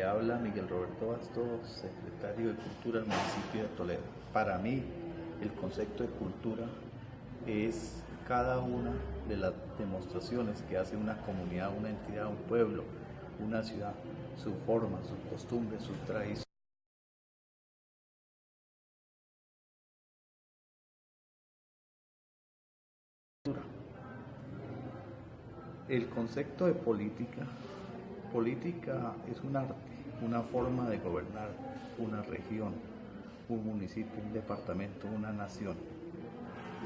Le habla Miguel Roberto Bastos, secretario de Cultura del municipio de Toledo. Para mí, el concepto de cultura es cada una de las demostraciones que hace una comunidad, una entidad, un pueblo, una ciudad, su forma, sus costumbres, sus tradiciones. El concepto de política es un arte, una forma de gobernar una región, un municipio, un departamento, una nación.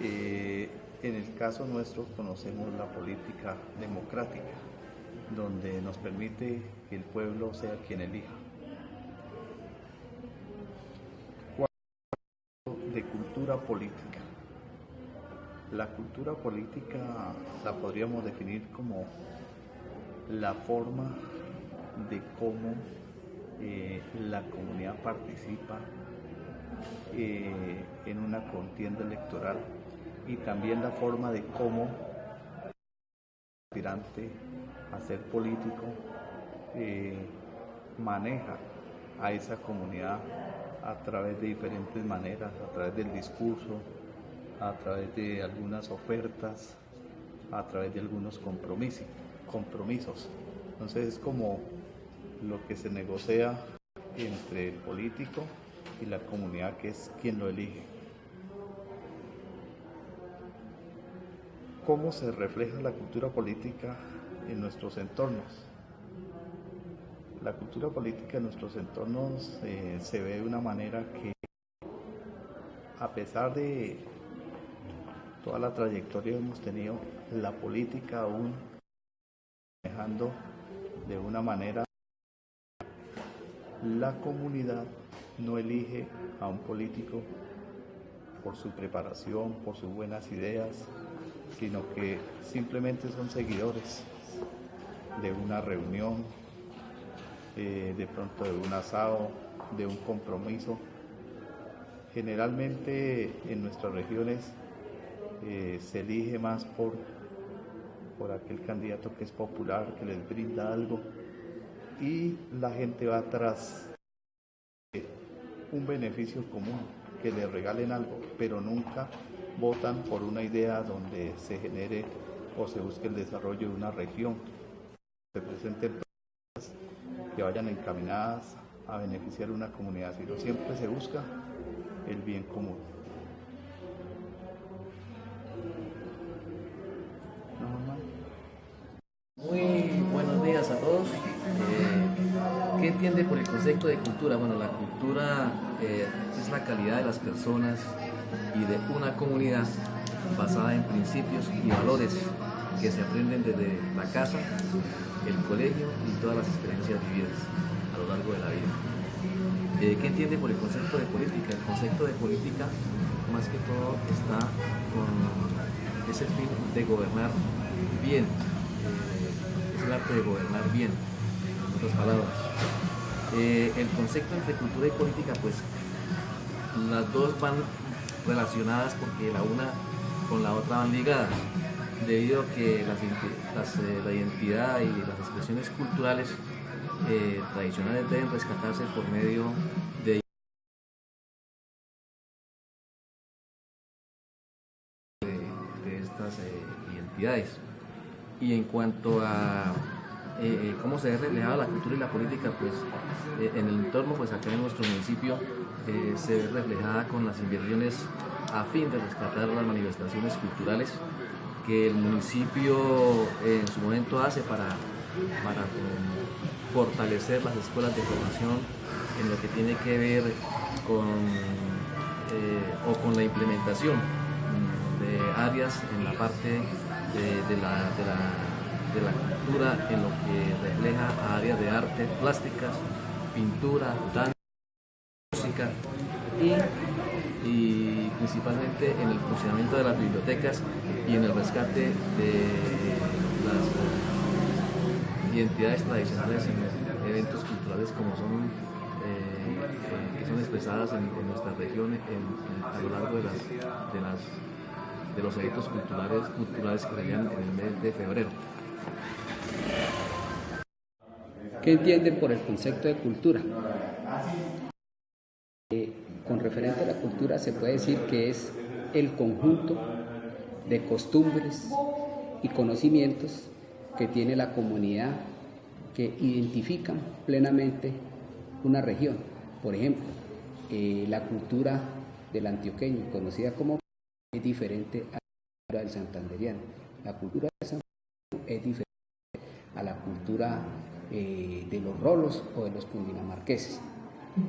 En el caso nuestro conocemos la política democrática, donde nos permite que el pueblo sea quien elija. De cultura política. La cultura política la podríamos definir como la forma de cómo la comunidad participa en una contienda electoral y también la forma de cómo el aspirante a ser político maneja a esa comunidad a través de diferentes maneras, a través del discurso, a través de algunas ofertas, a través de algunos compromisos. Entonces es como lo que se negocia entre el político y la comunidad, que es quien lo elige. ¿Cómo se refleja la cultura política en nuestros entornos? La cultura política en nuestros entornos se ve de una manera que, a pesar de toda la trayectoria que hemos tenido, la política aún manejando de una manera. La comunidad no elige a un político por su preparación, por sus buenas ideas, sino que simplemente son seguidores de una reunión, de pronto de un asado, de un compromiso. Generalmente en nuestras regiones se elige más por aquel candidato que es popular, que les brinda algo, y la gente va tras un beneficio común, que le regalen algo, pero nunca votan por una idea donde se genere o se busque el desarrollo de una región, se presenten propuestas que vayan encaminadas a beneficiar a una comunidad, sino siempre se busca el bien común. Muy buenos días a todos. ¿Qué entiende por el concepto de cultura? Bueno, la cultura es la calidad de las personas y de una comunidad basada en principios y valores que se aprenden desde la casa, el colegio y todas las experiencias vividas a lo largo de la vida. ¿Qué entiende por el concepto de política? El concepto de política, más que todo, está con ese fin de gobernar bien. Es el arte de gobernar bien, en otras palabras. El concepto entre cultura y política, pues las dos van relacionadas porque la una con la otra van ligadas, debido a que la identidad y las expresiones culturales tradicionales deben rescatarse por medio de estas identidades. Y en cuanto a cómo se ve reflejada la cultura y la política, pues en el entorno, pues acá en nuestro municipio se ve reflejada con las inversiones a fin de rescatar las manifestaciones culturales que el municipio en su momento hace para fortalecer las escuelas de formación en lo que tiene que ver con la implementación de áreas en la parte de la cultura, en lo que refleja a áreas de arte, plásticas, pintura, danza, música y principalmente en el funcionamiento de las bibliotecas y en el rescate de las identidades tradicionales en eventos culturales como son que son expresadas en nuestra región a lo largo de los eventos culturales que se dan en el mes de febrero. ¿Qué entienden por el concepto de cultura? Con referente a la cultura se puede decir que es el conjunto de costumbres y conocimientos que tiene la comunidad que identifican plenamente una región. Por ejemplo, la cultura del antioqueño, conocida como, es diferente a la cultura del santanderiano. La cultura del santanderiano es diferente a la cultura de los rolos o de los cundinamarqueses.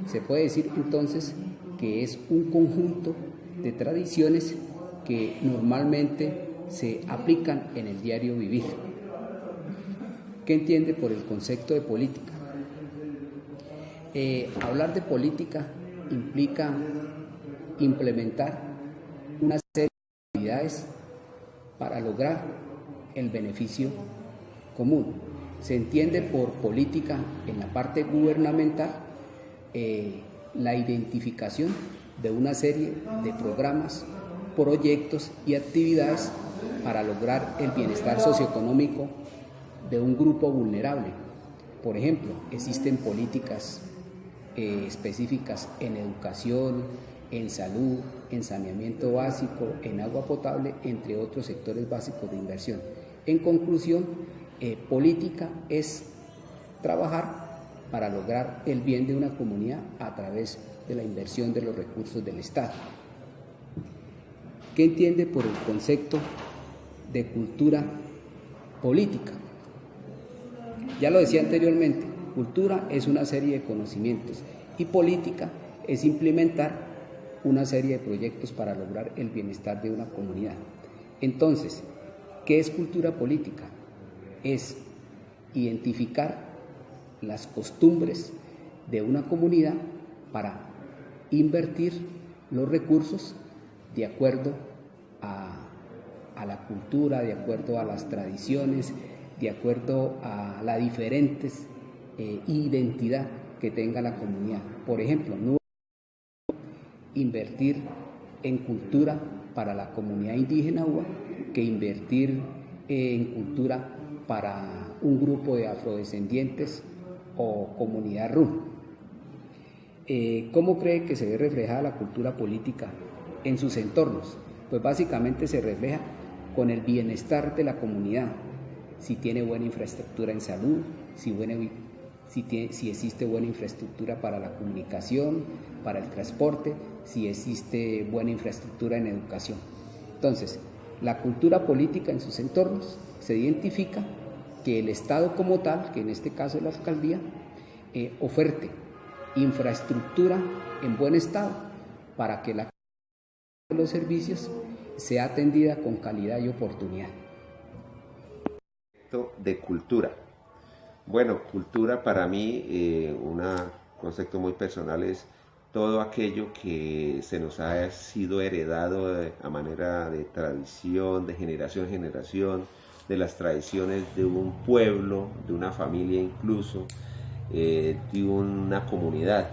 Se puede decir entonces que es un conjunto de tradiciones que normalmente se aplican en el diario vivir. ¿Qué entiende por el concepto de política? Hablar de política implica implementar una serie de actividades para lograr el beneficio común. Se entiende por política en la parte gubernamental la identificación de una serie de programas, proyectos y actividades para lograr el bienestar socioeconómico de un grupo vulnerable. Por ejemplo, existen políticas específicas en educación, en salud, en saneamiento básico, en agua potable, entre otros sectores básicos de inversión. En conclusión, política es trabajar para lograr el bien de una comunidad a través de la inversión de los recursos del Estado. ¿Qué entiende por el concepto de cultura política? Ya lo decía anteriormente, cultura es una serie de conocimientos y política es implementar una serie de proyectos para lograr el bienestar de una comunidad. Entonces, ¿qué es cultura política? Es identificar las costumbres de una comunidad para invertir los recursos de acuerdo a la cultura, de acuerdo a las tradiciones, de acuerdo a la diferente identidad que tenga la comunidad. Por ejemplo, no invertir en cultura para la comunidad indígena UA que invertir en cultura para un grupo de afrodescendientes o comunidad rum. ¿Cómo cree que se ve reflejada la cultura política en sus entornos? Pues básicamente se refleja con el bienestar de la comunidad, si tiene buena infraestructura en salud, si existe buena infraestructura para la comunicación, para el transporte, si existe buena infraestructura en educación. Entonces, la cultura política en sus entornos se identifica que el Estado como tal, que en este caso es la alcaldía, oferte infraestructura en buen estado para que la calidad de los servicios sea atendida con calidad y oportunidad. De cultura. Bueno, cultura para mí, un concepto muy personal es todo aquello que se nos ha sido heredado a manera de tradición, de generación en generación, de las tradiciones de un pueblo, de una familia incluso, de una comunidad.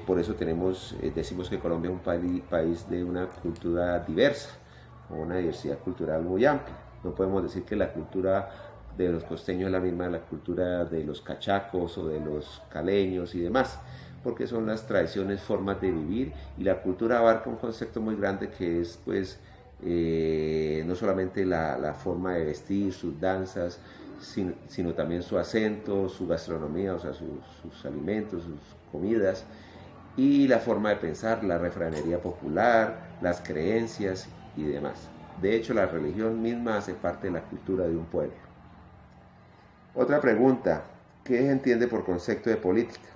Por eso decimos que Colombia es un país de una cultura diversa, con una diversidad cultural muy amplia. No podemos decir que la cultura de los costeños es la misma de la cultura de los cachacos o de los caleños y demás, porque son las tradiciones, formas de vivir, y la cultura abarca un concepto muy grande que es pues no solamente la forma de vestir, sus danzas, sino también su acento, su gastronomía, o sea, sus alimentos, sus comidas, y la forma de pensar, la refranería popular, las creencias y demás. De hecho, la religión misma hace parte de la cultura de un pueblo. Otra pregunta, ¿qué se entiende por concepto de política?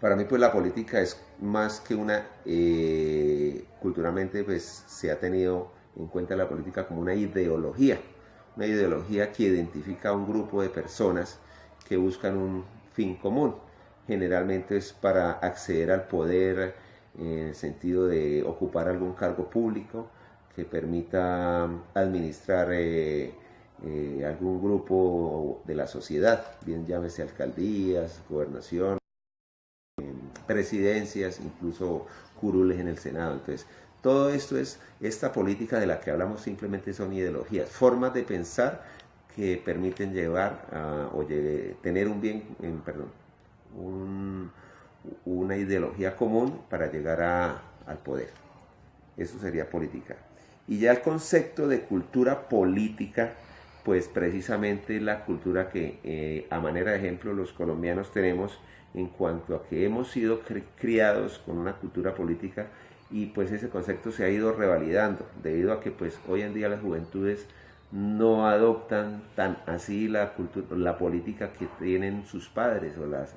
Para mí, pues la política es más que culturalmente pues se ha tenido en cuenta la política como una ideología que identifica a un grupo de personas que buscan un fin común. Generalmente es para acceder al poder en el sentido de ocupar algún cargo público que permita administrar algún grupo de la sociedad, bien llámese alcaldías, gobernación, presidencias, incluso curules en el Senado. Entonces, todo esto esta política de la que hablamos simplemente son ideologías, formas de pensar que permiten tener una ideología común para llegar al poder. Eso sería política. Y ya el concepto de cultura política, pues precisamente la cultura que a manera de ejemplo los colombianos tenemos en cuanto a que hemos sido criados con una cultura política, y pues ese concepto se ha ido revalidando debido a que pues hoy en día las juventudes no adoptan tan así la política que tienen sus padres o las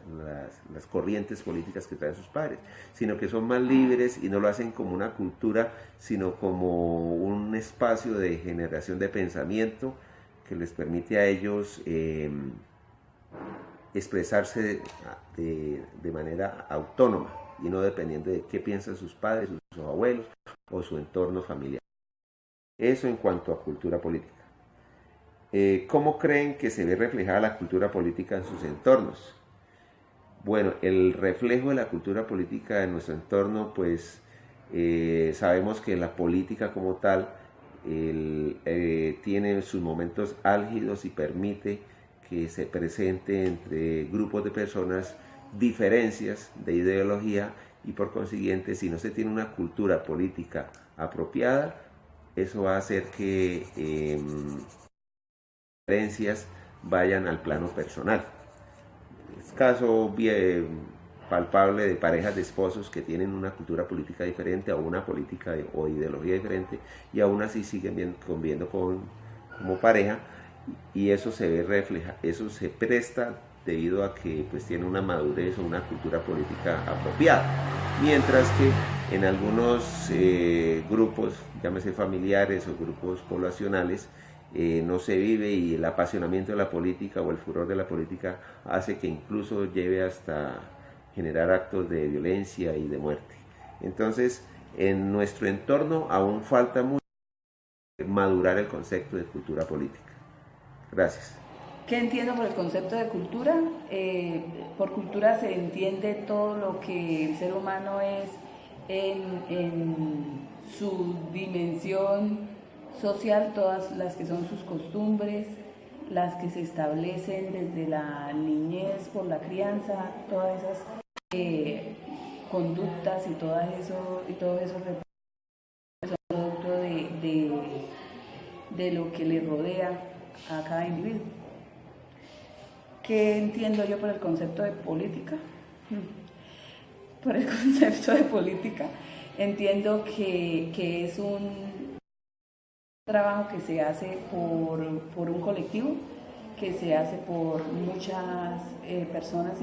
corrientes políticas que traen sus padres, sino que son más libres y no lo hacen como una cultura, sino como un espacio de generación de pensamiento que les permite a ellos expresarse de manera autónoma y no dependiendo de qué piensan sus padres, sus abuelos o su entorno familiar. Eso en cuanto a cultura política. ¿Cómo creen que se ve reflejada la cultura política en sus entornos? Bueno, el reflejo de la cultura política en nuestro entorno, pues sabemos que la política como tal tiene sus momentos álgidos y permite que se presente entre grupos de personas diferencias de ideología, y por consiguiente, si no se tiene una cultura política apropiada, eso va a hacer que diferencias vayan al plano personal. Es caso bien palpable de parejas de esposos que tienen una cultura política diferente o una política o ideología diferente, y aún así siguen conviviendo como pareja, y eso se ve eso se presta debido a que pues tiene una madurez o una cultura política apropiada, mientras que en algunos grupos, llámese familiares o grupos poblacionales, no se vive, y el apasionamiento de la política o el furor de la política hace que incluso lleve hasta generar actos de violencia y de muerte. Entonces, en nuestro entorno aún falta mucho madurar el concepto de cultura política. Gracias. ¿Qué entiendo por el concepto de cultura? Por cultura se entiende todo lo que el ser humano es en su dimensión social, todas las que son sus costumbres, las que se establecen desde la niñez por la crianza, todas esas conductas y todo eso son producto de lo que le rodea a cada individuo. ¿Qué entiendo yo por el concepto de política? Por el concepto de política entiendo que es un trabajo que se hace por un colectivo, que se hace por muchas personas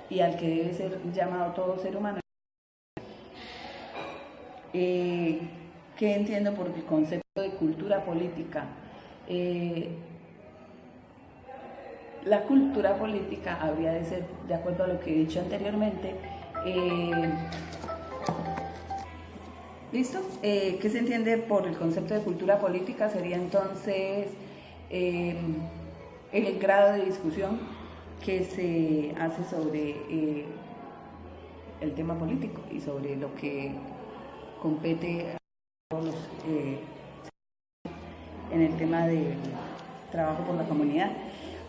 y al que debe ser llamado todo ser humano. ¿Qué entiendo por el concepto de cultura política? La cultura política habría de ser, de acuerdo a lo que he dicho anteriormente, ¿listo? ¿Qué se entiende por el concepto de cultura política? Sería entonces el grado de discusión que se hace sobre el tema político y sobre lo que compete a todos los, en el tema del trabajo por la comunidad.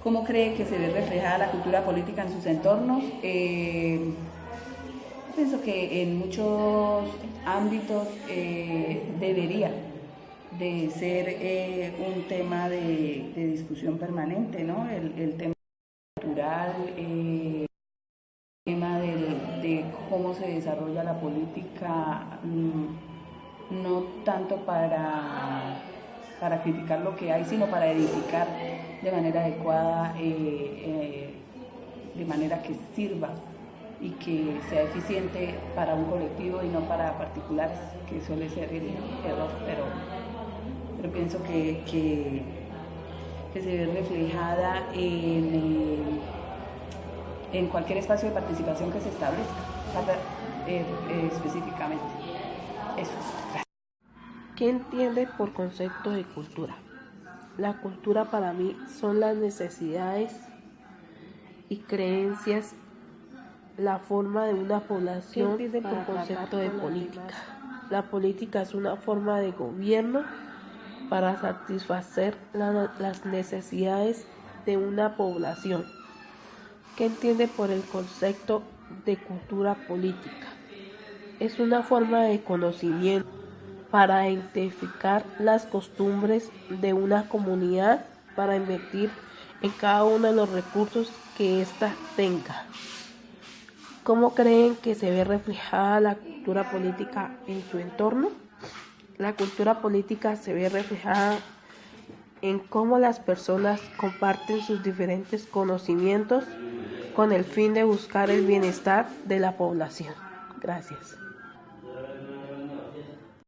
¿Cómo cree que se ve reflejada la cultura política en sus entornos? Pienso que en muchos ámbitos debería de ser un tema de discusión permanente, ¿no? El tema cultural, el tema de cómo se desarrolla la política, no tanto para criticar lo que hay, sino para edificar de manera adecuada, de manera que sirva y que sea eficiente para un colectivo y no para particulares, que suele ser el error, pero pienso que se ve reflejada en cualquier espacio de participación que se establezca, específicamente. Eso es. ¿Qué entiende por concepto de cultura? La cultura para mí son las necesidades y creencias, la forma de una población. ¿Qué entiende por concepto de política? La política es una forma de gobierno para satisfacer las necesidades de una población. ¿Qué entiende por el concepto de cultura política? Es una forma de conocimiento para identificar las costumbres de una comunidad para invertir en cada uno de los recursos que ésta tenga. ¿Cómo creen que se ve reflejada la cultura política en su entorno? La cultura política se ve reflejada en cómo las personas comparten sus diferentes conocimientos con el fin de buscar el bienestar de la población. Gracias.